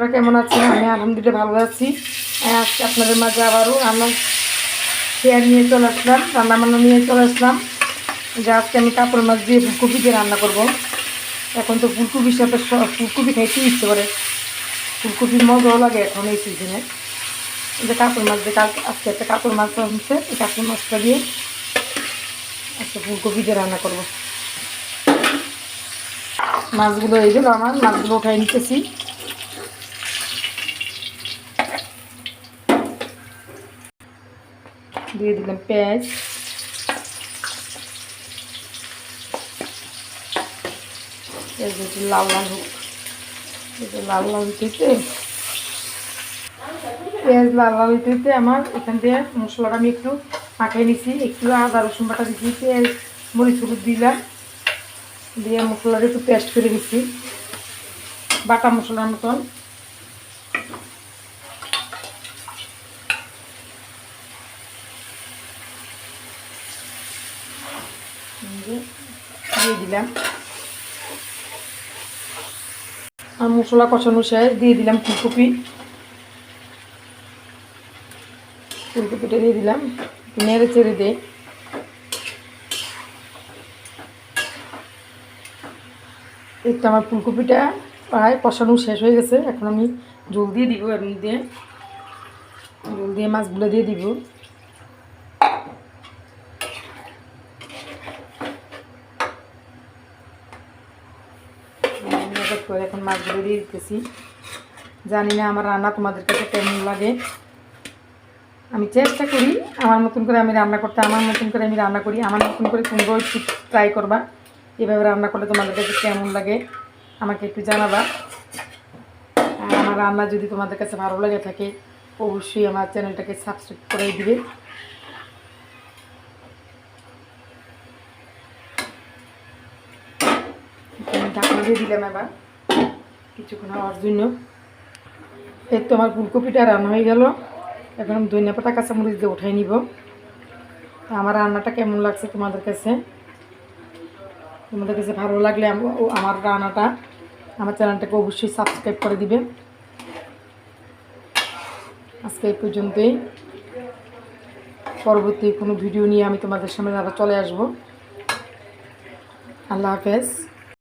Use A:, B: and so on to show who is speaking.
A: আপনারা কেমন আছেন? আমি আলহামদুলিল্লাহ ভালো আছি। আজকে আপনাদের মাঝে আবারও রান্না শেয়ার নিয়ে চলে আসলাম, রান্নাবান্না নিয়ে চলে আসলাম। যে আজকে আমি কাতল মাছ দিয়ে ফুলকপি দিয়ে রান্না করব। এখন তো ফুলকপির সাথে ফুলকপি খাইতে ইচ্ছে করে, ফুলকপির মজাও লাগে এখন এই সিজনে। যে কাতল মাছ দিয়ে আজকে একটা কাতল মাছ আনছে, এই কাতল মাছটা দিয়ে আজকে ফুলকপি দিয়ে রান্না করব। মাছগুলো এইগুলো আমার মাছগুলো উঠাই নিতেছি। দিয়ে দিলাম পেঁয়াজ, লাল লাল হোক, লাল লাল হইতে পেঁয়াজ লাল লাল হইতে আমার এখান থেকে মশলাটা আমি একটু মাখিয়ে নিছি। একটু আদা রসুন বাটা দিচ্ছি, পেঁয়াজ মরিচ হলুদ দিলাম, দিয়ে মশলাটা একটু পেস্ট করে দিচ্ছি বাটা মশলার মতন। দিয়ে দিলাম আর মশলা কষানো শেষ, দিয়ে দিলাম ফুলকপিটা দিয়ে দিলাম, নেড়ে চেড়ে দিয়ে এই তো আমার ফুলকপিটা প্রায় কষানো শেষ হয়ে গেছে। এখন আমি জল দিয়ে দিব, এর মধ্যে জল দিয়ে মাছগুলো দিয়ে দিব। এখন মাছগুলো দিয়ে দিতেছি। জানি না আমার রান্না তোমাদের কাছে কেমন লাগে। আমি চেষ্টা করি আমার মতন করে আমি রান্না করতে, আমার মতন করে আমি রান্না করি, আমার মতন করে তোমরাও একটু ট্রাই করবা। এভাবে রান্না করলে তোমাদের কাছে কেমন লাগে আমাকে একটু জানাবা। আর আমার রান্না যদি তোমাদের কাছে ভালো লাগে থাকে অবশ্যই আমার চ্যানেলটাকে সাবস্ক্রাইব করে দিবে। ঢাকনা দিয়ে দিলাম এবার কিছুক্ষণ হওয়ার জন্য। এই তো আমার ফুলকপিটা রান্না হয়ে গেল। এখন আমি ধনিয়া পাতা কাঁচামরিচ দিয়ে উঠাই নিব। আমার রান্নাটা কেমন লাগছে তোমাদের কাছে? তোমাদের কাছে ভালো লাগলে আমার রান্নাটা, আমার চ্যানেলটাকে অবশ্যই সাবস্ক্রাইব করে দিবে। আজকে এই পর্যন্তই, পরবর্তী কোনো ভিডিও নিয়ে আমি তোমাদের সামনে আবার চলে আসবো। আল্লাহ হাফেজ।